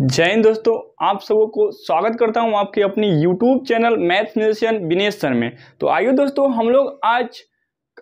जय हिंद दोस्तों, आप सबों को स्वागत करता हूं आपके अपनी YouTube channel maths musician Vinesh sir में। तो आइए दोस्तों, हम लोग आज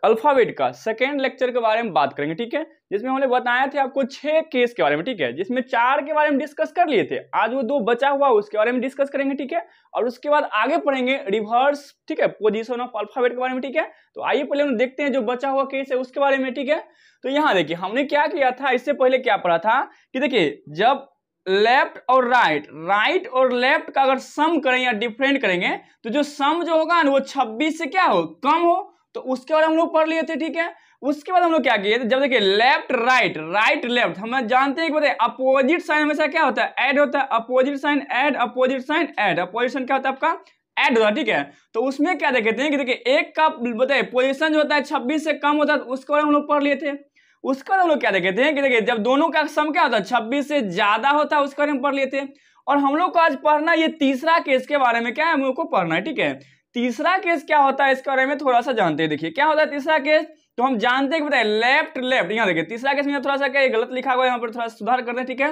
अल्फाबेट का सेकेंड लेक्चर के बारे में बात करेंगे, ठीक है। जिसमें हमने बताया थे आपको 6 केस के बारे में, ठीक है। जिसमें 4 के बारे में डिस्कस कर लिए थे, आज वो 2 बचा हुआ उसके बारे में डिस्कस करेंगे, ठीक है। और उसके बाद आगे पढ़ेंगे रिवर्स, ठीक है, पोजीशन ऑफ अल्फाबेट के बारे में, ठीक है। तो आइए पहले हम देखते हैं जो बचा हुआ केस है उसके बारे में, ठीक है। तो यहाँ देखिए हमने क्या किया था, इससे पहले क्या पढ़ा था कि देखिए जब लेफ्ट और राइट और लेफ्ट का अगर सम करें या डिफरेंट करेंगे तो जो सम जो होगा ना वो 26 से क्या हो, कम हो। तो उसके बाद हम लोग पढ़ लिए थे, ठीक है। उसके बाद हम लोग क्या किए थे, जब देखिए लेफ्ट राइट लेफ्ट, हम जानते हैं कि बताइए अपोजिट साइन हमेशा क्या होता है, ऐड होता है। Opposite sign add, opposite sign add, opposite sign क्या होता है आपका, ऐड होता है, ठीक है। तो उसमें क्या देखते हैं कि देखिए एक का बताइए पोजीशन जो होता है 26 से कम होता है, तो उसके बारे में हम लोग पढ़ लिए थे। उसका हम लोग क्या देखते हैं कि देखिए जब दोनों का सम क्या होता है 26 से ज्यादा होता है, उसके बारे में पढ़ लिए थे। और हम लोग को आज पढ़ना ये तीसरा केस के बारे में क्या है, हम लोग को पढ़ना है, ठीक है। तीसरा केस क्या होता है इसके बारे में थोड़ा सा जानते हैं। देखिए क्या होता है तीसरा केस, तो हम जानते हैं कि बताइए लेफ्ट, यहाँ देखिए तीसरा केस में थोड़ा सा क्या गलत लिखा हुआ है, यहाँ पर थोड़ा सुधार करते हैं, ठीक है।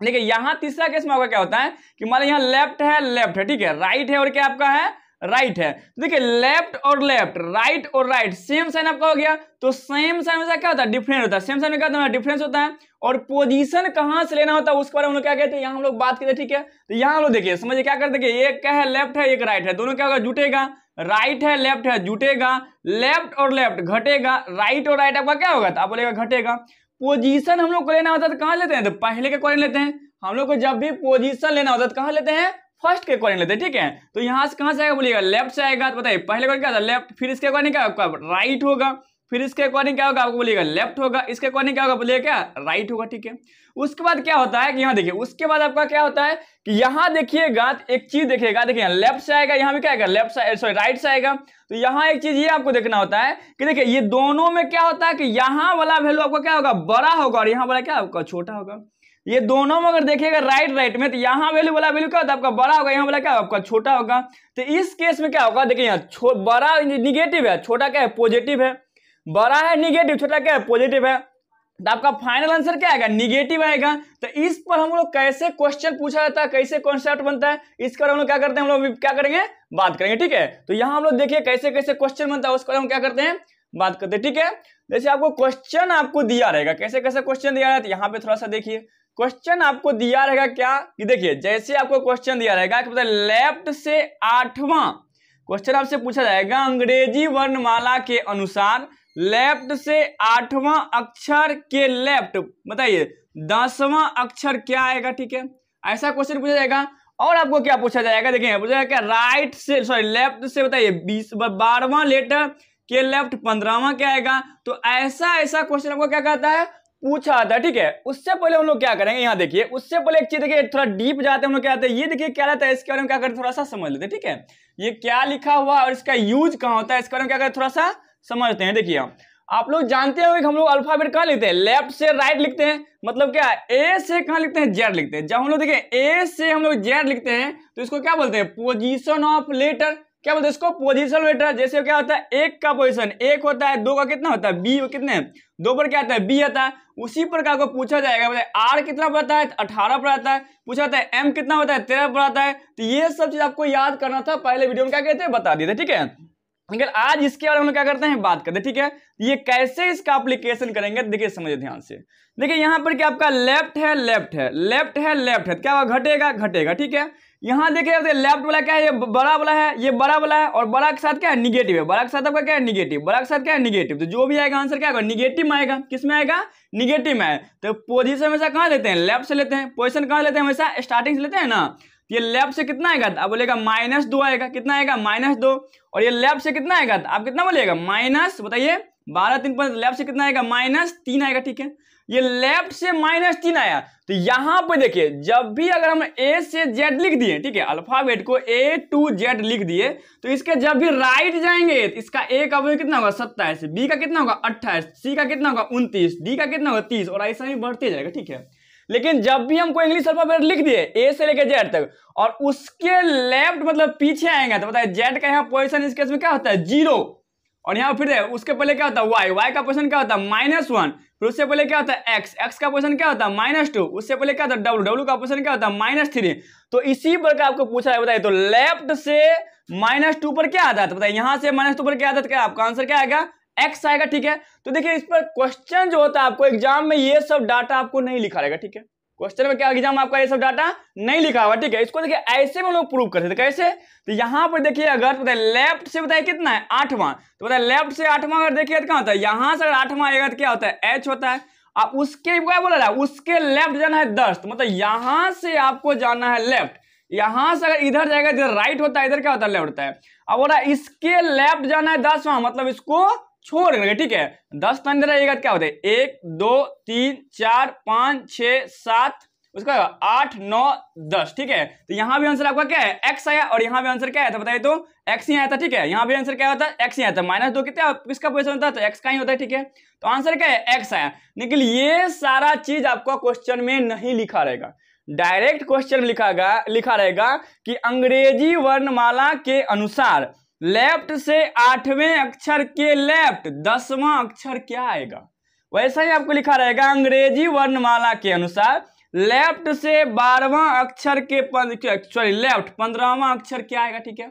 देखिए यहाँ तीसरा केस में आपका क्या होता है कि मान लीजिए यहाँ लेफ्ट है, ठीक है, राइट है और क्या आपका है, राइट है। तो देखिए लेफ्ट और लेफ्ट, राइट और राइट, सेम साइन आपका हो गया। तो सेम साइन में क्या होता है, डिफरेंट होता है। सेम साइन में क्या होता है, डिफरेंस होता है। और पोजीशन कहां से लेना होता है उसके बारे में हम लोग क्या कहते हैं, यहाँ हम लोग बात करते हैं, ठीक है। तो यहाँ हम लोग देखिए समझिए क्या करते हैं, एक क्या है लेफ्ट है, एक राइट है, दोनों क्या होगा, जुटेगा। राइट है लेफ्ट है, जुटेगा। लेफ्ट और लेफ्ट घटेगा, राइट और राइट आपका क्या होगा, तो आप बोलेगा घटेगा। पोजीशन हम लोग को लेना होता है तो कहां लेते हैं, तो पहले के अकॉर्डिंग लेते हैं। हम लोग को जब भी पोजीशन लेना होता है तो कहां लेते हैं, फर्स्ट के अकॉर्डिंग लेते हैं, ठीक है। तो यहाँ से कहां से आएगा बोलिएगा, लेफ्ट से आएगा। तो बताइए पहले अकॉर्डिंग क्या था, लेफ्ट, फिर इसके अकॉर्डिंग क्या आपका राइट होगा, फिर इसके अकॉर्डिंग क्या होगा आपको बोलिएगा लेफ्ट होगा, इसके अकॉर्डिंग क्या होगा बोलिएगा क्या, राइट होगा, ठीक है। उसके बाद क्या होता है कि यहाँ देखिए, उसके बाद आपका क्या होता है कि यहाँ देखिएगा एक चीज देखिएगा, देखिए लेफ्ट से आएगा, यहाँ भी क्या आएगा लेफ्ट साइड, सॉरी राइट से आएगा। तो यहाँ एक चीज ये आपको देखना होता है कि देखिए ये दोनों में क्या होता है कि यहाँ वाला वैल्यू आपका क्या होगा, बड़ा होगा, और यहाँ वाला क्या आपका छोटा होगा। ये दोनों में अगर देखिएगा राइट में, तो यहाँ वैल्यू वाला वैल्यू क्या होता है आपका बड़ा होगा, यहाँ वाला क्या आपका छोटा होगा। तो इस केस में क्या होगा, देखिए यहाँ बड़ा निगेटिव है, छोटा क्या है पॉजिटिव है। बड़ा है निगेटिव, छोटा क्या है पॉजिटिव है। तो आपका फाइनल आंसर क्या आएगा, निगेटिव आएगा। तो इस पर हम लोग कैसे क्वेश्चन पूछा जाता है, कैसे कॉन्सेप्ट बनता है, इसका हम लोग क्या करते हैं, हम लोग क्या करेंगे, बात करेंगे, ठीक है। तो यहाँ हम लोग देखिए कैसे कैसे क्वेश्चन बनता है, उसको हम क्या करते हैं, बात करते हैं, ठीक है। जैसे आपको क्वेश्चन आपको दिया रहेगा, कैसे कैसे क्वेश्चन दिया रहेगा, तो यहाँ पे थोड़ा सा देखिए क्वेश्चन आपको दिया रहेगा क्या कि देखिए जैसे आपको क्वेश्चन दिया रहेगा कि लेफ्ट से 8वां क्वेश्चन आपसे पूछा जाएगा, अंग्रेजी वर्णमाला के अनुसार लेफ्ट से 8वां अक्षर के लेफ्ट बताइए 10वां अक्षर क्या आएगा, ठीक है। ऐसा क्वेश्चन पूछा जाएगा। और आपको क्या पूछा जाएगा, देखिए पूछा जाएगा क्या, राइट से सॉरी लेफ्ट से बताइए 12वां लेटर के लेफ्ट 15वां क्या आएगा। तो ऐसा क्वेश्चन आपको क्या कहता है, पूछा आता है, ठीक है। उससे पहले हम लोग क्या करेंगे, यहाँ देखिए उससे पहले एक चीज देखिए, थोड़ा डीप जाते हैं हम लोग, क्या आते हैं ये देखिए क्या रहता है, इसके बारे में क्या करते हैं थोड़ा सा समझ लेते हैं, ठीक है। ये क्या लिखा हुआ और इसका यूज कहाँ होता है, इसके बारे में क्या करते हैं थोड़ा सा समझते हैं। देखिए आप लोग जानते हो कि हम लोग अल्फाबेट कहाँ लिखते हैं, लेफ्ट से राइट लिखते हैं। मतलब क्या, ए से कहाँ लिखते हैं, जेड लिखते हैं। जब हम लोग देखिए ए से हम लोग जेड लिखते हैं तो इसको क्या बोलते हैं, पोजीशन ऑफ लेटर, क्या बोलते हैं इसको, पोजीशन लेटर। जैसे क्या होता है, एक का पोजीशन एक होता है, दो का कितना होता है बी, कितने दो पर क्या आता है बी आता है। उसी प्रकार को पूछा जाएगा, आर कितना पड़ता है 18 पर आता है, पूछा जाता है एम कितना होता है 13 पर आता है। तो ये सब चीज आपको याद करना था, पहले वीडियो में क्या कहते हैं बता दिए थे, ठीक है। लेकिन आज इसके बारे में क्या करते हैं, बात करते हैं, ठीक है। ये कैसे इसका एप्लीकेशन करेंगे देखिए, समझिए ध्यान से। देखिए यहाँ पर क्या आपका लेफ्ट है, क्या होगा घटेगा, ठीक है। यहाँ देखिए लेफ्ट वाला क्या है, ये बड़ा वाला है, ये बड़ा वाला है, और बड़ा के साथ क्या है निगेटिव है, बड़ा के साथ आपका क्या है निगेटिव, बड़ा के साथ क्या है निगेटिव। तो जो भी आएगा आंसर क्या होगा, निगेटिव में आएगा। किस में आएगा, निगेटिव में। तो पोजीशन हमेशा कहाँ लेते हैं, लेफ्ट से लेते हैं। पोजीशन कहाँ लेते हैं, हमेशा स्टार्टिंग से लेते हैं ना। ये लेफ्ट से कितना आएगा, आप बोलेगा -2 आएगा, कितना आएगा -2। और ये लेफ्ट से कितना आएगा, आप कितना बोलिएगा माइनस, बताइए 12 3 5, लेफ्ट से कितना आएगा -3 आएगा, ठीक है। ये लेफ्ट से -3 आया। तो यहाँ पे देखिए जब भी अगर हम ए से जेड लिख दिए, ठीक है, अल्फाबेट को A to Z लिख दिए, तो इसके जब भी राइट जाएंगे तो इसका ए का वैल्यू कितना होगा 27, बी का कितना होगा 28, सी का कितना होगा 29, डी का कितना होगा 30, और ऐसा ही बढ़ते जाएगा, ठीक है। लेकिन जब भी हमको इंग्लिश अल्फाबेट लिख दिए ए से लेकर जेड तक, और उसके लेफ्ट मतलब पीछे आएंगे, तो बताइए जेड का यहाँ पोजीशन इस केस में क्या होता है 0, और यहाँ फिर उसके पहले क्या होता है वाई का पोजीशन क्या होता है -1, फिर उससे पहले क्या होता है एक्स, एक्स का पोजीशन क्या होता है -2, उससे पहले क्या होता है डब्ल्यू, डब्ल्यू का पोजीशन क्या होता है -3। तो इसी प्रकार आपको पूछा है, बताइए तो लेफ्ट से -2 पर क्या आता है, तो बताइए यहाँ से -2 पर क्या आता है, क्या आपका आंसर क्या आएगा, एक्स आएगा। ठीक है, तो देखिए इस पर क्वेश्चन जो होता है आपको एग्जाम में ये सब डाटा आपको नहीं लिखा रहेगा। ठीक है, क्वेश्चन में क्या एग्जाम आपका ये सब डाटा नहीं लिखा हुआ। ठीक है, इसको देखिए ऐसे में हम लोग प्रूव करते थे, कैसे, तो यहां पर देखिए अगर बताइए लेफ्ट से बताइए कितना है 8वां, तो बताइए लेफ्ट से 8वां अगर देखिए तो क्या होता है, यहां से अगर 8वां आएगा तो क्या होता है एच होता है। अब उसके क्या बोला रहा है, उसके लेफ्ट जाना है 10, तो मतलब यहां से आपको जाना है लेफ्ट, यहां से अगर इधर जाएगा इधर राइट होता है, इधर क्या होता है लेफ्ट होता है। अब बोला इसके लेफ्ट जाना है 10वां, मतलब इसको छोड़ देंगे। ठीक है, 10 तो अंदर रहेगा क्या होता है 1 2 3 4 5 6 7 उसका 8 9 10। ठीक है, तो यहां भी आंसर आपका क्या है एक्स आया, और यहां भी आंसर क्या आया था बताइए तो एक्स ही आया था। ठीक है, यहां भी आंसर क्या होता है एक्स ही आया था, -2 कितना किसका पोजीशन होता है, तो एक्स का ही होता है। ठीक है, तो आंसर क्या है एक्स आया। लेकिन ये सारा चीज आपका क्वेश्चन में नहीं लिखा रहेगा, डायरेक्ट क्वेश्चन लिखा रहेगा कि अंग्रेजी वर्णमाला के अनुसार लेफ्ट से 8वें अक्षर के लेफ्ट 10वां अक्षर क्या आएगा, वैसा ही आपको लिखा रहेगा अंग्रेजी वर्णमाला के अनुसार लेफ्ट से 12वां अक्षर के लेफ्ट 15वां अक्षर क्या आएगा। ठीक है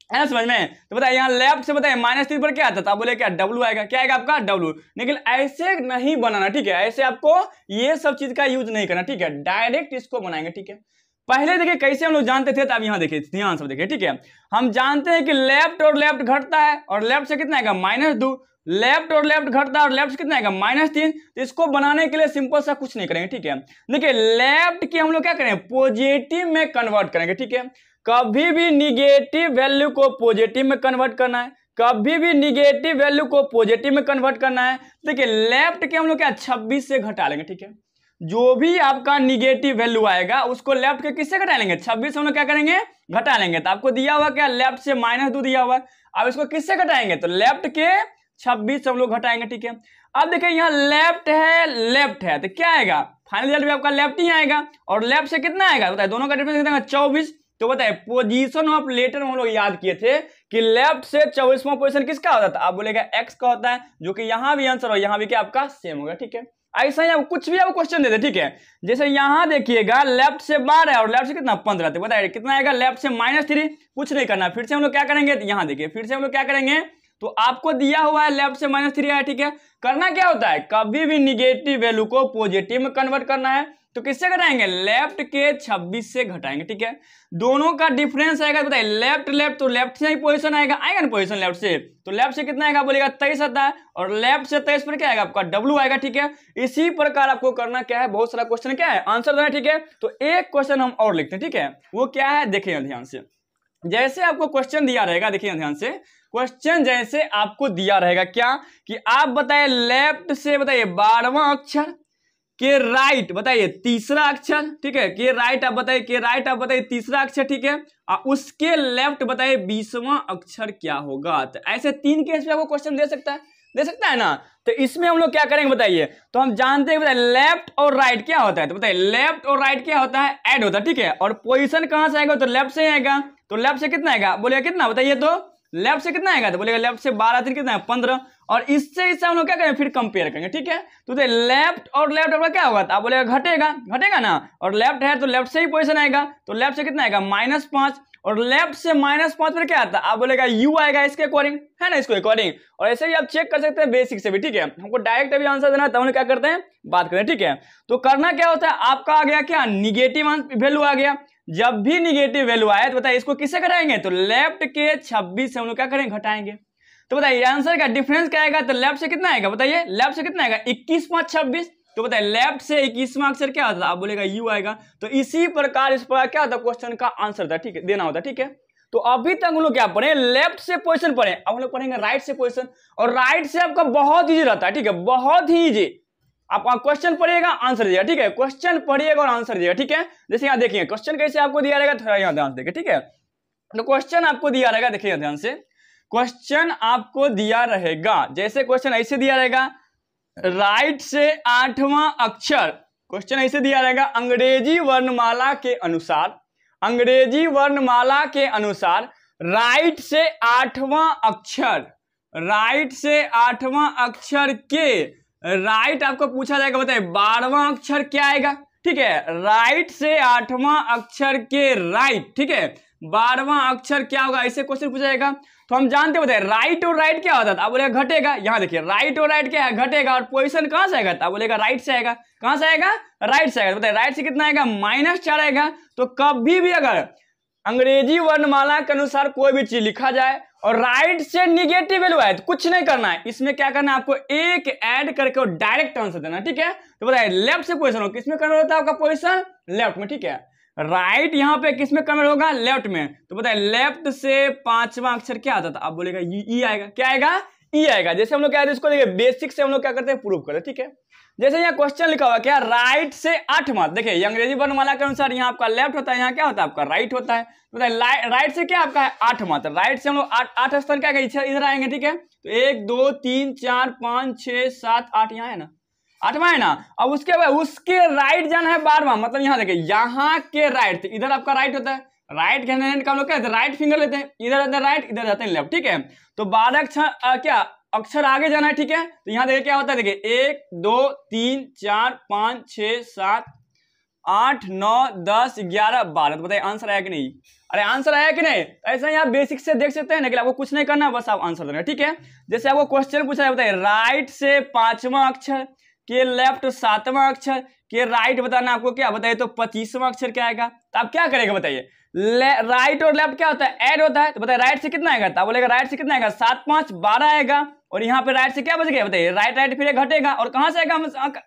ना, समझ में, तो बताइए यहाँ लेफ्ट से बताइए -3 पर क्या आता था, बोले क्या डब्ल्यू आएगा, क्या आएगा आपका डब्ल्यू। लेकिन ऐसे नहीं बनाना। ठीक है, ऐसे आपको ये सब चीज का यूज नहीं करना। ठीक है, डायरेक्ट इसको बनाएंगे। ठीक है, पहले देखिए कैसे हम लोग जानते थे, तब यहाँ देखिए ध्यान से देखिए। ठीक है, हम जानते हैं कि लेफ्ट और लेफ्ट घटता है, और लेफ्ट से कितना आएगा -2, लेफ्ट और लेफ्ट घटता है और लेफ्ट से कितना आएगा -3। तो इसको बनाने के लिए सिंपल सा कुछ नहीं करेंगे। ठीक है, देखिए लेफ्ट की हम लोग क्या करेंगे पॉजिटिव में कन्वर्ट करेंगे। ठीक है, कभी भी निगेटिव वैल्यू को पॉजिटिव में कन्वर्ट करना है, कभी भी निगेटिव वैल्यू को पॉजिटिव में कन्वर्ट करना है। देखिए लेफ्ट के हम लोग क्या 26 से घटा लेंगे। ठीक है, जो भी आपका निगेटिव वैल्यू आएगा उसको लेफ्ट के किससे घटा लेंगे 26 से हम लोग क्या करेंगे घटा लेंगे। तो आपको दिया हुआ क्या लेफ्ट से -2 दिया हुआ है, अब इसको किससे घटाएंगे तो लेफ्ट के 26 से हम लोग घटाएंगे। ठीक है, अब देखिए यहाँ लेफ्ट है तो क्या आएगा फाइनल रिजल्ट भी आपका लेफ्ट ही आएगा, और लेफ्ट से कितना आएगा बताइए दोनों का डिफरेंस कितना 24। तो बताइए पोजीशन ऑफ लेटर हम लोग याद किए थे कि लेफ्ट से 24वां पोजीशन किसका होता था, आप बोलेगा एक्स का होता है, जो कि यहां भी आंसर हो यहाँ भी क्या आपका सेम होगा। ठीक है, ऐसा ही आप कुछ भी आपको क्वेश्चन देते। ठीक है, जैसे यहां देखिएगा लेफ्ट से 12 है और लेफ्ट से कितना 15, तो बताइए कितना आएगा लेफ्ट से -3, कुछ नहीं करना। फिर से हम लोग क्या करेंगे यहाँ देखिए फिर से हम लोग क्या करेंगे, तो आपको दिया हुआ है लेफ्ट से -3 है। ठीक है, करना क्या होता है कभी भी निगेटिव वैल्यू को पॉजिटिव में कन्वर्ट करना है, तो किससे घटाएंगे लेफ्ट के 26 से घटाएंगे। ठीक है, दोनों का डिफरेंस आएगा बताइए लेफ्ट तो लेफ्ट से ही पोजीशन आएगा ना पोजीशन लेफ्ट से, तो लेफ्ट से कितना आएगा बोलेगा 23 आता है, और लेफ्ट से 23 पर क्या आएगा आपका डब्ल्यू आएगा। ठीक है, इसी प्रकार आपको करना क्या है बहुत सारा क्वेश्चन क्या है आंसर देना है। ठीक है, तो एक क्वेश्चन हम और लिखते हैं। ठीक है, वो क्या है देखिए ध्यान से, जैसे आपको क्वेश्चन दिया रहेगा देखिए ध्यान से, क्वेश्चन जैसे आपको दिया रहेगा क्या कि आप बताइए लेफ्ट से बताइए 12वां अक्षर के राइट बताइए तीसरा अक्षर। ठीक है, के राइट आप बताइए तीसरा अक्षर। ठीक है, और उसके लेफ्ट बताइए 20वां अक्षर क्या होगा। तो ऐसे 3 केस में आपको क्वेश्चन दे सकता है ना। तो इसमें हम लोग क्या करेंगे बताइए, तो हम जानते हैं बताइए लेफ्ट और राइट क्या होता है, तो बताइए लेफ्ट और राइट क्या होता है ऐड होता है। ठीक है, और पोजीशन कहां से आएगा तो लेफ्ट से आएगा, तो लेफ्ट से कितना आएगा बोलेगा कितना बताइए, तो लेफ्ट से कितना आएगा तो बोलेगा लेफ्ट से 12 3 कितना है 15, और इससे हम लोग क्या करेंगे फिर कंपेयर करेंगे। ठीक है, तो लेफ्ट और लेफ्ट आपका क्या होगा आप बोलेगा घटेगा ना, और लेफ्ट है तो लेफ्ट से ही पोजीशन आएगा, तो लेफ्ट से कितना आएगा -5, और लेफ्ट से -5 पर क्या आता है आप बोलेगा यू आएगा इसके अकॉर्डिंग, है ना इसको अकॉर्डिंग। और ऐसे ही आप चेक कर सकते हैं बेसिक से भी। ठीक है, हमको डायरेक्ट अभी आंसर देना है तब हम क्या करते हैं बात करें। ठीक है, तो करना क्या होता है आपका आ गया क्या निगेटिव वैल्यू आ गया, जब भी निगेटिव वैल्यू आए तो बताइए इसको किससे घटाएंगे तो लेफ्ट के 26 से हम लोग क्या करेंगे घटाएंगे। तो बताइए आंसर का डिफरेंस क्या आएगा तो लेफ्ट से कितना आएगा बताइए लेफ्ट से कितना आएगा 21 5 26, तो बताइए लेफ्ट से 21वां अक्षर क्या होता है आप बोलेगा यू आएगा। तो इसी प्रकार इस प्रकार क्या होता है क्वेश्चन का आंसर था। ठीक है, देना होता है। ठीक है, तो अभी तक हम लोग क्या पढ़े लेफ्ट से पोजीशन पढ़े, अब हम लोग पढ़ेंगे राइट से पोजीशन, और राइट से आपका बहुत ईजी रहता है। ठीक है, बहुत ही ईजी, आप क्वेश्चन पढ़िएगा आंसर दीजिएगा। ठीक है, क्वेश्चन पढ़िएगा और आंसर दीजिएगा। ठीक है, जैसे यहाँ देखिए क्वेश्चन कैसे आपको दिया रहेगा थोड़ा यहाँ ध्यान से देखिए। ठीक है, तो क्वेश्चन आपको दिया रहेगा देखिए ध्यान से, क्वेश्चन आपको दिया रहेगा जैसे क्वेश्चन ऐसे दिया रहेगा राइट से 8वां अक्षर, क्वेश्चन ऐसे दिया रहेगा अंग्रेजी वर्णमाला के अनुसार राइट से 8वां अक्षर के राइट आपको पूछा जाएगा, बताइए 12वां अक्षर क्या आएगा, ठीक है, राइट से 8वां अक्षर के राइट, ठीक है, 12वां अक्षर क्या होगा, ऐसे क्वेश्चन पूछा जाएगा। तो हम जानते बताइए राइट और राइट क्या होता था, आप बोलेगा घटेगा, यहाँ देखिए राइट और राइट क्या है, घटेगा, और पोजीशन कहां से आएगा, आप बोलेगा राइट से आएगा, कहां से आएगा, राइट से आएगा, बताइए राइट से कितना आएगा, -4 आएगा। तो कभी भी अगर अंग्रेजी वर्णमाला के अनुसार कोई भी चीज लिखा जाए और राइट से निगेटिव वैल्यू आए तो कुछ नहीं करना है, इसमें क्या करना है, आपको एक ऐड करके और डायरेक्ट आंसर देना, ठीक है। तो बताइए लेफ्ट से पोजीशन हो, किसमें कन्वर्ट होता है आपका पोजीशन, लेफ्ट में, ठीक है। राइट यहाँ पे किसमें कन्वर्ट होगा, लेफ्ट में। तो बताइए लेफ्ट से 5वां अक्षर क्या आता था, आप बोलेगा ई आएगा, क्या आएगा, ई आएगा। जैसे हम लोग क्या है इसको देखिए बेसिक से हम लोग क्या करते हैं, प्रूव करते हैं, ठीक है। जैसे यहाँ क्वेश्चन लिखा हुआ क्या, राइट से 8वां, देखिए अंग्रेजी वर्णमाला के अनुसार यहाँ आपका लेफ्ट होता है, यहाँ क्या होता है आपका राइट होता है। तो बताइए राइट से क्या आपका है 8वां, तो राइट से हम लोग 8 स्थान क्या इधर आएंगे, ठीक है। तो 1 2 3 4 5 6 7 8 यहाँ है ना, 8वां है ना। अब उसके बाद उसके राइट जाना है 12वां, मतलब यहाँ देखिए यहाँ के राइट, इधर आपका राइट होता है, राइट हैंड का हम लोग क्या राइट फिंगर लेते हैं, इधर जाते हैं राइट, इधर जाते हैं लेफ्ट, ठीक है। तो 12 अक्षर क्या अक्षर आगे जाना है, ठीक है। तो यहाँ देखिए क्या होता है, देखिए 1 2 3 4 5 6 7 8 9 10 11 12। तो बताइए आंसर आया कि नहीं, अरे आंसर आया कि नहीं। ऐसा ही आप बेसिक से देख सकते हैं, लेकिन आपको कुछ नहीं करना, बस आप आंसर देना, ठीक है। जैसे आपको क्वेश्चन पूछा है, बताइए राइट से 5वां अक्षर के लेफ्ट 7वां अक्षर के राइट बताना आपको क्या, बताइए तो 25वां अक्षर क्या आएगा। तो आप क्या करेंगे, बताइए राइट और लेफ्ट क्या होता है, ऐड होता है। तो बताइए राइट से कितना आएगा, तो बोलेगा राइट से कितना आएगा 7 5 12 आएगा, और यहाँ पे राइट से क्या बच गया, बताइए राइट राइट फिर घटेगा, और कहां से आएगा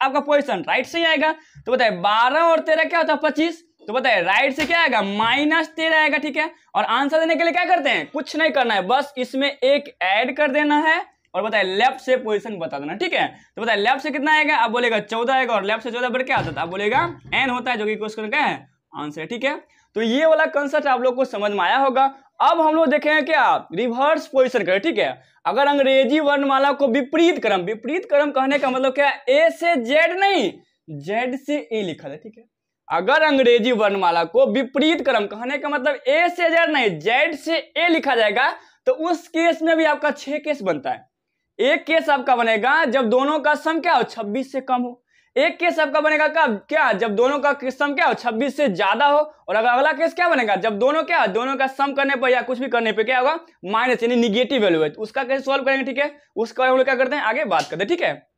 आपका पोजीशन, राइट से ही आएगा। तो बताइए 12 और 13 क्या होता है 25। तो बताइए राइट से क्या आएगा -13 आएगा, ठीक है। और आंसर देने के लिए क्या करते हैं, कुछ नहीं करना है, बस इसमें एक ऐड कर देना है, और बताइए लेफ्ट से पोजीशन बता देना, ठीक है। तो बताइए लेफ्ट से कितना आएगा, आप बोलेगा 14 आएगा, और लेफ्ट से 14 पर क्या होता है, आप बोलेगा n होता है, जो कि क्वेश्चन का है आंसर, ठीक है। तो ये वाला कंसेप्ट आप लोग को समझ में आया होगा। अब हम लोग देखेंगे क्या, रिवर्स पोजीशन करें, ठीक है। अगर अंग्रेजी वर्णमाला को विपरीत क्रम कहने का मतलब क्या, ए से जेड नहीं, जेड से ए लिखा है, ठीक है। अगर अंग्रेजी वर्णमाला को विपरीत क्रम कहने का मतलब ए से जेड नहीं, जेड से ए लिखा जाएगा, तो उस केस में भी आपका 6 केस बनता है। एक केस आपका बनेगा जब दोनों का सम क्या हो 26 से कम हो, एक केस आपका बनेगा कब, क्या जब दोनों का सम क्या हो 26 से ज्यादा हो, और अगर अगला केस क्या बनेगा, जब दोनों का सम करने पर या कुछ भी करने पे क्या होगा, माइनस यानी निगेटिव वैल्यू है, तो उसका कैसे सॉल्व करेंगे, ठीक है। उसका हम लोग क्या करते हैं, आगे बात करते हैं, ठीक है।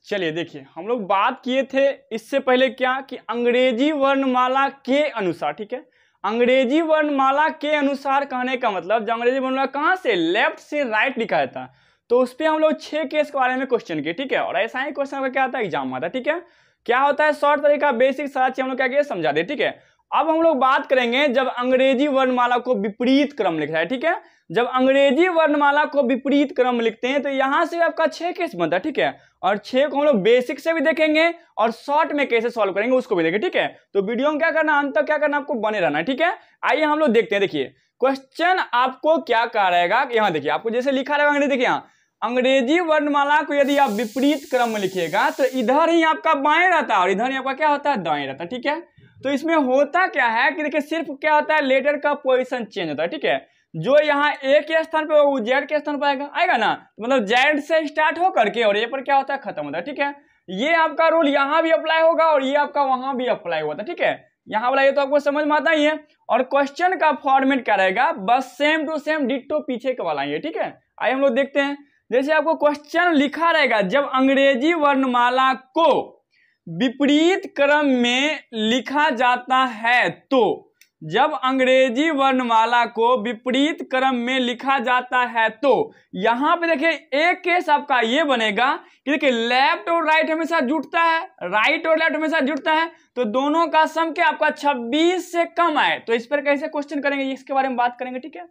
चलिए देखिए, हम लोग बात किए थे इससे पहले क्या, कि अंग्रेजी वर्णमाला के अनुसार, ठीक है। अंग्रेजी वर्णमाला के अनुसार कहने का मतलब जब अंग्रेजी वर्णमाला कहां से लेफ्ट से राइट लिखा जाता है, तो उस पर हम लोग 6 केस के बारे में क्वेश्चन किए, ठीक है। और ऐसा ही क्वेश्चन का क्या आता है, एग्जाम आता है, ठीक है। क्या होता है, शॉर्ट तरीका बेसिक सारा चीज हम लोग क्या किया समझा दे, ठीक है। अब हम लोग बात करेंगे जब अंग्रेजी वर्णमाला को विपरीत क्रम लिखा है, ठीक है। जब अंग्रेजी वर्णमाला को विपरीत क्रम लिखते हैं तो यहां से आपका 6 केस बनता है, ठीक है। और 6 को हम लोग बेसिक से भी देखेंगे और शॉर्ट में कैसे सॉल्व करेंगे उसको भी देखेंगे, ठीक है। तो वीडियो में क्या करना, अंत तक क्या करना, आपको बने रहना है, ठीक है। आइए हम लोग देखते हैं। देखिए क्वेश्चन आपको क्या कह रहेगा, यहाँ देखिए आपको जैसे लिखा रहेगा अंग्रेजी, देखिए यहाँ अंग्रेजी वर्णमाला को यदि आप विपरीत क्रम में लिखिएगा तो इधर ही आपका बाएं रहता है और इधर ही आपका क्या होता है, दाएं रहता है, ठीक है। तो इसमें होता क्या है कि देखिए सिर्फ क्या होता है, लेटर का पोजीशन चेंज होता है, ठीक है। जो यहाँ ए के स्थान पे वो जेड के स्थान पर आएगा ना, तो मतलब जेड से स्टार्ट हो करके और ए पर क्या होता है, खत्म होता है, ठीक है। ये आपका रूल यहाँ भी अप्लाई होगा और ये आपका वहां भी अप्लाई होता है, ठीक है। यहाँ वाला ये तो आपको समझ में आता ही है। और क्वेश्चन का फॉर्मेट क्या रहेगा, बस सेम टू सेम डिट्टो पीछे का वाला है, ठीक है। आइए हम लोग देखते हैं। जैसे आपको क्वेश्चन लिखा रहेगा, जब अंग्रेजी वर्णमाला को विपरीत क्रम में लिखा जाता है, तो जब अंग्रेजी वर्णमाला को विपरीत क्रम में लिखा जाता है तो यहां पे देखिए एक केस आपका ये बनेगा कि देखिए लेफ्ट और राइट हमेशा जुड़ता है, राइट और लेफ्ट हमेशा जुड़ता है, तो दोनों का सम क्या आपका 26 से कम आए, तो इस पर कैसे क्वेश्चन करेंगे इसके बारे में बात करेंगे, ठीक है।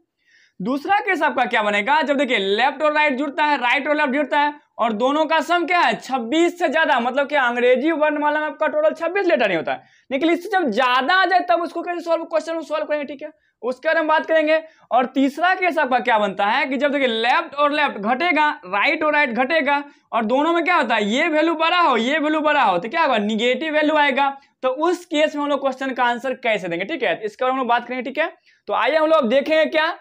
दूसरा केस आपका क्या बनेगा, जब देखिए लेफ्ट और राइट जुड़ता है, राइट और लेफ्ट जुड़ता है और दोनों का सम क्या है 26 से ज्यादा, मतलब क्या अंग्रेजी वर्णमाला में आपका टोटल 26 लेटर नहीं होता है, लेकिन इससे जब ज्यादा आ जाए तब उसको कैसे क्वेश्चन सॉल्व करेंगे, ठीक है, उसके बारे में बात करेंगे। और तीसरा केस आपका क्या बनता है कि जब देखिए लेफ्ट और लेफ्ट घटेगा, राइट और राइट घटेगा और दोनों में क्या होता है, ये वैल्यू बड़ा हो ये वैल्यू बड़ा हो, तो क्या होगा, निगेटिव वैल्यू आएगा। तो उस केस में हम लोग क्वेश्चन का आंसर कैसे देंगे, ठीक है, इसके बारे में बात करेंगे, ठीक है। तो आइए हम लोग देखेंगे क्या,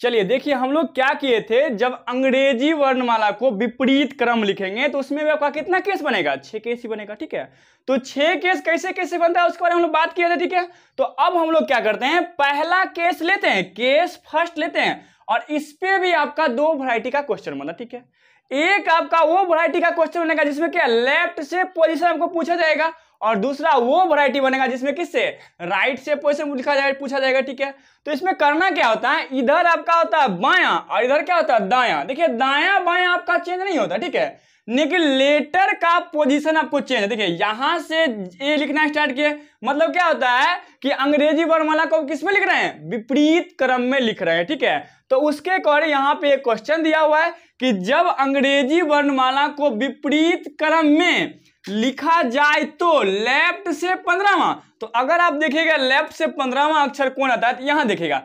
चलिए देखिए हम लोग क्या किए थे, जब अंग्रेजी वर्णमाला को विपरीत क्रम लिखेंगे तो उसमें आपका कितना केस बनेगा, 6 केस ही बनेगा। ठीक है, तो 6 केस कैसे कैसे बनता है उसके बारे में हम लोग बात किए थे। ठीक है, तो अब हम लोग क्या करते हैं, पहला केस लेते हैं, केस फर्स्ट लेते हैं, और इस पे भी आपका 2 वैरायटी का क्वेश्चन बना। ठीक है, एक आपका वो वैरायटी का क्वेश्चन बनेगा जिसमें क्या लेफ्ट से पोजीशन आपको पूछा जाएगा, और दूसरा वो वैरायटी बनेगा जिसमें किससे, राइट से पोजीशन पूछा जाएगा। ठीक है, तो इसमें करना क्या होता है, इधर आपका होता है बायां और इधर क्या होता है दायां। देखिए दायां बायां आपका चेंज नहीं होता। ठीक है, लेकिन लेटर का पोजीशन आपको चेंज है। देखिए यहां से ए लिखना स्टार्ट किए, मतलब क्या होता है कि अंग्रेजी वर्णमाला को किस में लिख रहे हैं, विपरीत क्रम में लिख रहे हैं। ठीक है, तो उसके अकॉर्डिंग यहाँ पे एक क्वेश्चन दिया हुआ है कि जब अंग्रेजी वर्णमाला को विपरीत क्रम में लिखा जाए तो लेफ्ट से 15वां, तो अगर आप देखिएगा लेफ्ट से 15वां अक्षर कौन आता है, तो यहां देखिएगा।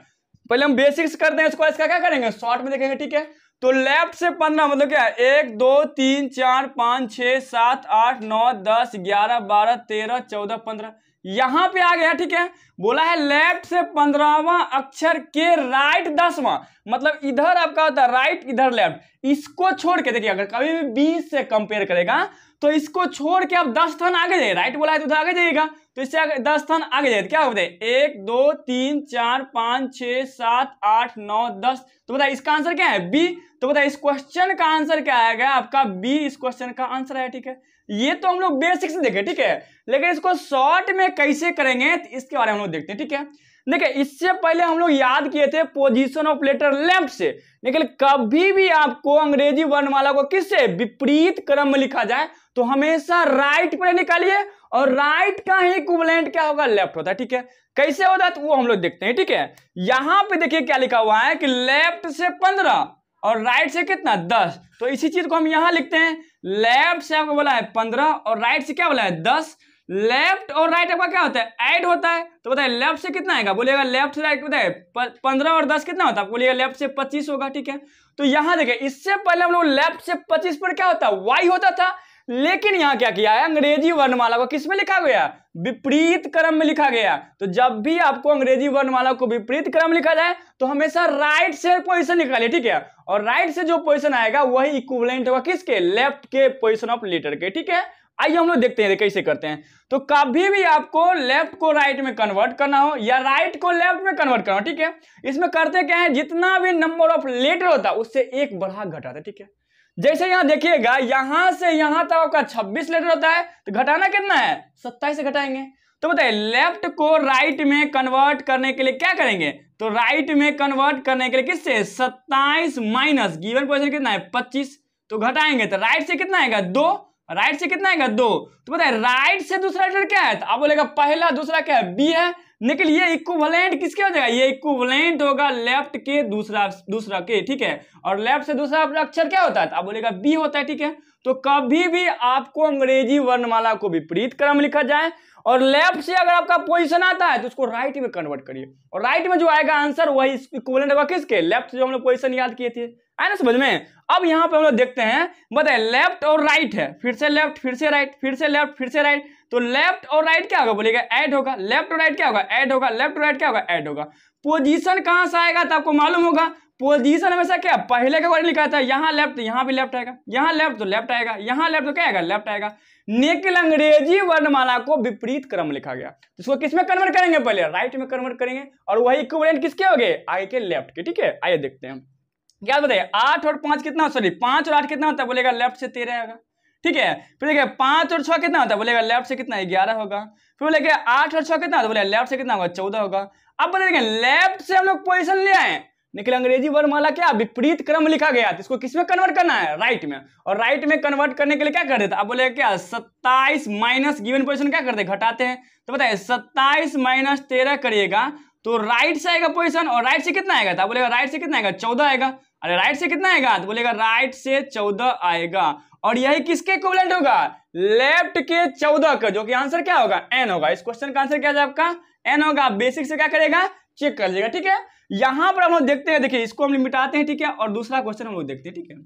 पहले हम बेसिक्स करते हैं इसको, इसका क्या करेंगे शॉर्ट में देखेंगे। ठीक है, तो लेफ्ट से 15 मतलब क्या है, 1 2 3 4 5 6 7 8 9 10 11 12 13 14 15 यहां पे आ गया। ठीक है, बोला है लेफ्ट से 15वां अक्षर के राइट 10वां, मतलब इधर आपका होता है राइट, इधर लेफ्ट। इसको छोड़ के देखिए अगर कभी भी 20 से कंपेयर करेगा तो इसको छोड़ के आप 10 स्थान आगे जाइए, राइट बोला है तो उधर आगे जाइएगा, तो इससे 10 स्थान आगे जाइए, क्या होता है 1 2 3 4 5 6 7 8 9 10। तो बताइए इसका आंसर क्या है, बी। तो बताइए इस क्वेश्चन का आंसर क्या आएगा आपका, बी इस क्वेश्चन का आंसर है। ठीक है, ये तो हम लोग बेसिक से देखे। ठीक है, लेकिन इसको शॉर्ट में कैसे करेंगे तो इसके बारे में हम लोग देखते हैं। ठीक है, देखिए इससे पहले हम लोग याद किए थे पोजीशन ऑफ लेटर लेफ्ट से, लेकिन कभी भी आपको अंग्रेजी वर्णमाला को किससे विपरीत क्रम में लिखा जाए तो हमेशा राइट पर निकालिए, और राइट का ही इक्विवेलेंट क्या होगा, लेफ्ट होता है। ठीक है, कैसे होता है तो वो हम लोग देखते हैं। ठीक है, यहां पे देखिए क्या लिखा हुआ है कि लेफ्ट से 15 और राइट से कितना 10, तो इसी चीज को हम यहां लिखते हैं। लेफ्ट से आपको बोला है 15 और राइट से क्या बोला है 10। लेफ्ट और राइट आपका क्या होता है, ऐड होता है, तो बताइए लेफ्ट से कितना आएगा, बोलिएगा लेफ्ट से राइट बताइए 15 और 10 कितना होता है, बोलिएगा लेफ्ट से 25 होगा। ठीक है, तो यहां देखिए इससे पहले हम लोग लेफ्ट से 25 पर क्या होता है, वाई होता था, लेकिन यहां क्या किया है, अंग्रेजी वर्णमाला को किस में लिखा गया, विपरीत क्रम में लिखा गया। तो जब भी आपको अंग्रेजी वर्णमाला को विपरीत क्रम लिखा जाए तो हमेशा राइट से पोजीशन निकालिए। ठीक है, और राइट से जो पोजीशन आएगा वही इक्विवेलेंट होगा किसके, लेफ्ट के पोजीशन ऑफ लेटर के। ठीक है, आइए हम लोग देखते हैं कैसे करते हैं। तो कभी भी आपको लेफ्ट को राइट में कन्वर्ट करना हो या राइट को लेफ्ट में कन्वर्ट करना हो, ठीक है, इसमें करते क्या है, जितना भी नंबर ऑफ लेटर होता है उससे एक बढ़ा घटाते। ठीक है, जैसे यहां देखिएगा यहां से यहां तक आपका 26 लेटर होता है, तो घटाना कितना है, 27 से घटाएंगे। तो बताइए लेफ्ट को राइट में कन्वर्ट करने के लिए क्या करेंगे, तो राइट में कन्वर्ट करने के लिए किससे 27 माइनस गिवन पोजीशन कितना है 25, तो घटाएंगे तो राइट से कितना आएगा 2, राइट से कितना आएगा 2। तो बताइए राइट से दूसरा लेटर क्या है, तो आप बोलेगा पहला, दूसरा क्या है, बी है, लेकिन ये इक्विवेलेंट किसके हो जाएगा, ये इक्विवेलेंट होगा लेफ्ट के दूसरा के। ठीक है, और लेफ्ट से दूसरा अक्षर क्या होता है, तो आप बोलेगा बी होता है। ठीक है, तो कभी भी आपको अंग्रेजी वर्णमाला को विपरीत क्रम लिखा जाए और लेफ्ट से अगर आपका पोजीशन आता है तो उसको राइट में कन्वर्ट करिए, और राइट में जो आएगा आंसर वही इक्विवेलेंट होगा किसके, लेफ्ट से जो हम लोग पोजीशन याद किए थे, है ना समझ में। अब यहां पे हम लोग देखते हैं, बताए लेफ्ट और राइट है, फिर से लेफ्ट, फिर से राइट, फिर से लेफ्ट, फिर से राइट, तो लेफ्ट और राइट क्या होगा, बोलेगा ऐड होगा, लेफ्ट और राइट क्या होगा, ऐड होगा, लेफ्ट और राइट क्या होगा, ऐड होगा। पोजीशन कहां से आएगा तो आपको मालूम होगा, पोजीशन हमेशा क्या पहले के अकॉर्डिंग लिखा था, यहाँ लेफ्ट तो यहाँ भी लेफ्ट आएगा, यहाँ लेफ्ट तो लेफ्ट आएगा, यहाँ लेफ्ट तो क्या आएगा, लेफ्ट आएगा। लेकिन अंग्रेजी वर्णमाला को विपरीत क्रम लिखा गया, तो इसको किसमें कन्वर्ट करेंगे, पहले राइट में कन्वर्ट करेंगे, और वही इक्विवेलेंट किसके हो गए, आई के लेफ्ट के। ठीक है, आइए देखते हैं क्या बताइए 8 और 5 कितना, सॉरी 5 और 8 कितना होता है, बोलेगा लेफ्ट से 13 होगा। ठीक है, फिर देखिए 5 और 6 कितना होता है, बोलेगा लेफ्ट से कितना 11 होगा। फिर बोलेगा 8 और 6 कितना होता है, बोलेगा लेफ्ट से कितना होगा 14 होगा। अब बताइए लेफ्ट से हम लोग पोजीशन ले आए, लेकिन अंग्रेजी वर्णमाला क्या विपरीत क्रम लिखा गया, तो इसको किसमें कन्वर्ट करना है, राइट में, और राइट में कन्वर्ट करने के लिए क्या कर देता, अब बोलेगा क्या 27 माइनस गिवन पोजीशन क्या करते घटाते हैं, तो बताइए 27 माइनस 13 करिएगा तो राइट से आएगा पोजीशन, और राइट से कितना आएगा, तो बोलेगा राइट से कितना आएगा 14 आएगा, अरे राइट से कितना आएगा, तो बोलेगा राइट से 14 आएगा, और यही किसके इक्विवेलेंट होगा, लेफ्ट के 14 का, जो कि आंसर क्या होगा, एन होगा। इस क्वेश्चन का आंसर क्या है आपका, एन होगा। बेसिक से क्या करेगा, चेक कर लीजिएगा। ठीक है, यहां पर हम लोग देखते हैं, देखिए इसको हम मिटाते हैं। ठीक है, और दूसरा क्वेश्चन हम लोग देखते हैं। ठीक है,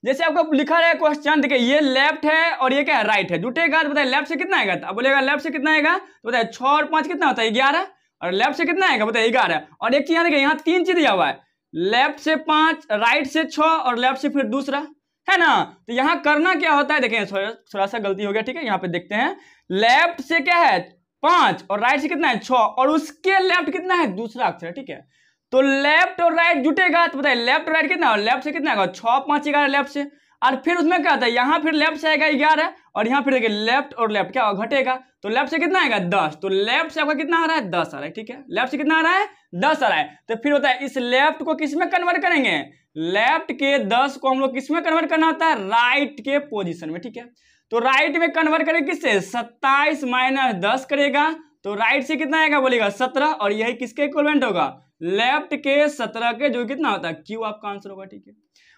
जैसे आपको लिखा है क्वेश्चन, देखिए ये लेफ्ट है और ये क्या है, राइट है, जुटेगा, तो बताइए लेफ्ट से कितना आएगा, अब बोलेगा लेफ्ट से कितना आएगा, तो बताइए 6 और 5 कितना होता है 11, और लेफ्ट से कितना आएगा बताइए 11, और एक चीज देखिए यहाँ 3 चीज दिया हुआ है, लेफ्ट से 5, राइट से 6 और लेफ्ट से फिर दूसरा, है ना। तो यहाँ करना क्या होता है, देखें थोड़ा सा गलती हो गया, ठीक है। यहाँ पे देखते हैं, लेफ्ट से क्या है 5 और राइट से कितना है 6 और उसके लेफ्ट कितना है दूसरा अक्षर, ठीक है। तो लेफ्ट और राइट जुटेगा तो बताइए लेफ्ट और राइट कितना है, लेफ्ट से कितना आएगा 6 5 11 लेफ्ट से, और फिर उसमें क्या आता है, यहाँ फिर लेफ्ट से आएगा 11 और यहाँ फिर देखिए लेफ्ट और लेफ्ट क्या होगा घटेगा, तो लेफ्ट से कितना आएगा 10, तो लेफ्ट से आपका कितना आ रहा है 10 आ रहा है, ठीक है। लेफ्ट से कितना आ रहा है 10 आ रहा है। तो फिर होता है इस लेफ्ट को किस में कन्वर्ट करेंगे, लेफ्ट के 10 को हम लोग किस में कन्वर्ट करना होता है, राइट के पोजीशन में, ठीक है। तो राइट में कन्वर्ट करेंगे किससे, 27 - 10 करेगा, तो राइट से कितना आएगा बोलेगा 17 और यही किसके इक्विवेलेंट होगा, लेफ्ट के 17 के, जो कितना होता है क्यू आपका आंसर होगा, ठीक है।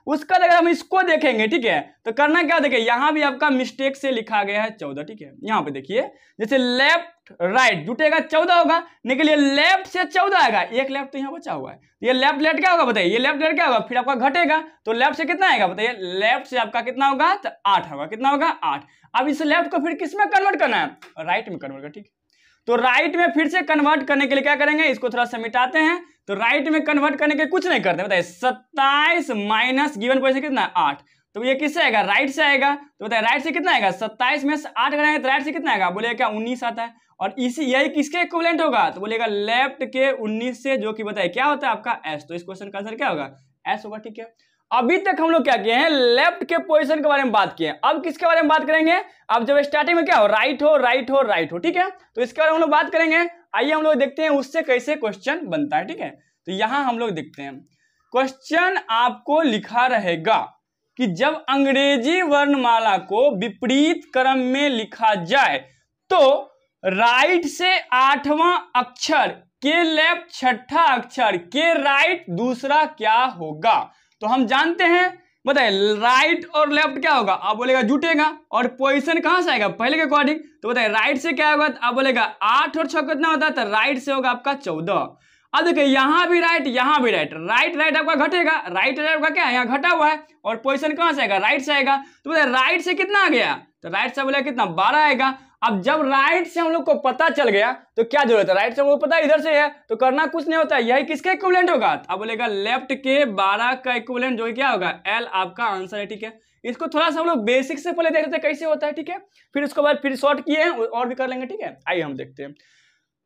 उसका अगर हम इसको देखेंगे, ठीक है, तो करना क्या, देखिए यहाँ भी आपका मिस्टेक से लिखा गया है 14, ठीक है। यहाँ पे देखिए जैसे लेफ्ट राइट जुटेगा 14 होगा, लेकिन ये लेफ्ट से 14 आएगा, एक लेफ्ट तो यहाँ बचा हुआ है, ये लेफ्ट लेफ्ट क्या होगा बताइए, ये लेफ्ट लेफ्ट क्या होगा, फिर आपका घटेगा, तो लेफ्ट से कितना आएगा बताइए, लेफ्ट से आपका कितना होगा, तो 8 होगा, कितना होगा 8। अब इस लेफ्ट को फिर किस में कन्वर्ट करना है, राइट में कन्वर्ट करना, ठीक है। तो राइट में फिर से कन्वर्ट करने के लिए क्या करेंगे, इसको थोड़ा सा मिटाते हैं, तो राइट में कन्वर्ट करने के कुछ नहीं करते, बताइए 27 माइनस गिवन पोजीशन कितना है 8, तो ये किससे आएगा, राइट से आएगा, तो बताइए राइट से कितना आएगा, 27 में से 8 करेंगे तो राइट से कितना आएगा, बोलेगा क्या 19 आता है, और इसी यही किसके इक्विवेलेंट होगा, तो बोलेगा लेफ्ट के 19 से, जो कि बताइए क्या होता है आपका एस, तो इस क्वेश्चन का आंसर क्या होगा एस होगा, ठीक है। अभी तक हम लोग क्या किए हैं, लेफ्ट के पोजीशन के बारे में बात किए हैं, अब किसके बारे में बात करेंगे, अब जब स्टार्टिंग में क्या हो राइट हो राइट हो राइट हो, ठीक है, तो इसके बारे में हम लोग बात करेंगे। आइए हम लोग देखते हैं उससे कैसे क्वेश्चन बनता है, ठीक है। तो यहां हम लोग देखते हैं, क्वेश्चन आपको लिखा रहेगा कि जब अंग्रेजी वर्णमाला को विपरीत क्रम में लिखा जाए तो राइट से 8वां अक्षर के लेफ्ट 6ठा अक्षर के राइट दूसरा क्या होगा। तो हम जानते हैं, बताइए राइट और लेफ्ट क्या होगा, आप बोलेगा जुटेगा, और पोजीशन कहां से आएगा पहले के अकॉर्डिंग, तो बताइए राइट से क्या होगा, आप बोलेगा 8 और 6 कितना होता है, तो राइट से होगा आपका 14। अब देखिए यहां भी राइट यहां भी राइट, राइट राइट आपका घटेगा, राइट राइट आपका क्या है यहाँ घटा हुआ है, और पोजीशन कहां से आएगा राइट से आएगा, तो बताइए राइट से कितना आ गया, तो राइट से बोलेगा कितना 12 आएगा। अब जब राइट से हम लोग को पता चल गया तो क्या जरूरत है, राइट से वो पता इधर से है तो करना कुछ नहीं होता है, यही किसका इक्विवेलेंट होगा, अब बोलेगा लेफ्ट के 12 का इक्विवेलेंट जो क्या होगा एल आपका आंसर है, ठीक है। इसको थोड़ा सा हम लोग बेसिक से पहले देख लेते हैं कैसे होता है, ठीक है, फिर उसके बाद फिर शॉर्ट किए हैं और भी कर लेंगे, ठीक है। आइए हम देखते हैं,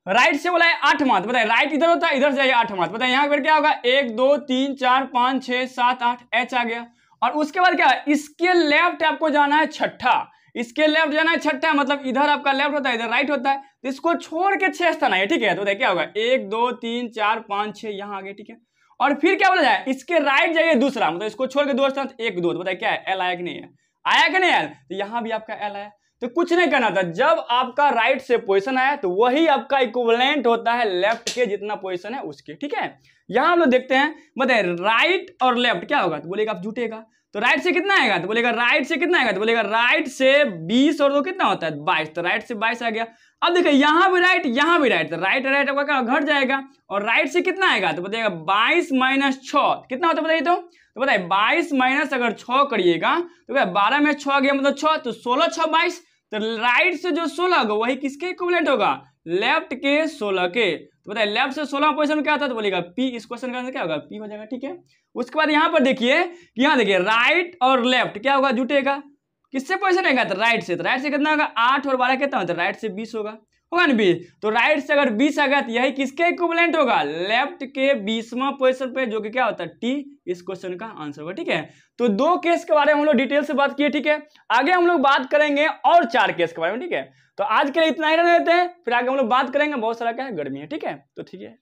राइट से बोला है 8 मात, बताइए राइट इधर होता है, इधर से 8 मात, बताइए यहाँ पर क्या होगा 1 2 3 4 5 6 7 8 एच आ गया, और उसके बाद क्या इसके लेफ्ट आपको जाना है 6ठा, इसके लेफ्ट जाना है 6ठा, मतलब इधर आपका लेफ्ट होता है इधर राइट होता है, तो इसको छोड़ के 6 स्थान है, ठीक है। तो क्या होगा 1 2 3 4 5 6 यहाँ आ गए, ठीक है। और फिर क्या बोला जाए इसके राइट जाइए दूसरा, मतलब इसको छोड़ के 2 स्थान 1 2, तो बताइए क्या है एल आया कि नहीं है, आया कि नहीं आया, तो यहाँ भी आपका एल आया। तो कुछ नहीं करना था, जब आपका राइट से पोजीशन आया तो वही आपका इक्विवेलेंट होता है लेफ्ट के जितना पोजीशन है उसके, ठीक है। यहां हम लोग देखते हैं, बताइए राइट और लेफ्ट क्या होगा, तो बोलेगा आप जुटेगा, तो राइट से कितना आएगा, तो बोलेगा राइट से कितना आएगा, तो बोलेगा राइट से 20 और 2 कितना होता है 22, तो राइट से 22 आ गया। अब देखिए यहां भी राइट यहां भी राइट, तो राइट राइट आपका क्या घट जाएगा, और राइट से कितना आएगा, तो बताइएगा 22 माइनस 6 कितना होता है बताइए, तो बताइए 22 माइनस अगर 6 करिएगा तो क्या 12 में 6 आ गया मतलब 6, तो 16 6 22, तो राइट से जो 16 होगा वही किसके इक्विवेलेंट होगा, लेफ्ट के 16 के, तो बताइए लेफ्ट से 16 पोजीशन में क्या आता है, तो बोलेगा पी, इस क्वेश्चन का आंसर क्या होगा पी हो जाएगा, ठीक है। उसके बाद यहाँ पर देखिए, यहाँ देखिए राइट और लेफ्ट क्या होगा जुटेगा, किससे पोजीशन आएगा, तो राइट से, तो राइट से कितना होगा 8 और 12 कितना होता है, राइट से 20 होगा ना 20, तो राइट से अगर 20 आ गया तो यही किसके इक्विवेलेंट होगा, लेफ्ट के 20वां पोजीशन पे, जो कि क्या होता है टी, इस क्वेश्चन का आंसर होगा, ठीक है। तो 2 केस के बारे में हम लोग डिटेल से बात किए, ठीक है। आगे हम लोग बात करेंगे और 4 केस के बारे में, ठीक है। तो आज के लिए इतना ही रहने देते हैं, फिर आगे हम लोग बात करेंगे, बहुत सारा क्या है गर्मी है, ठीक है। तो ठीक है।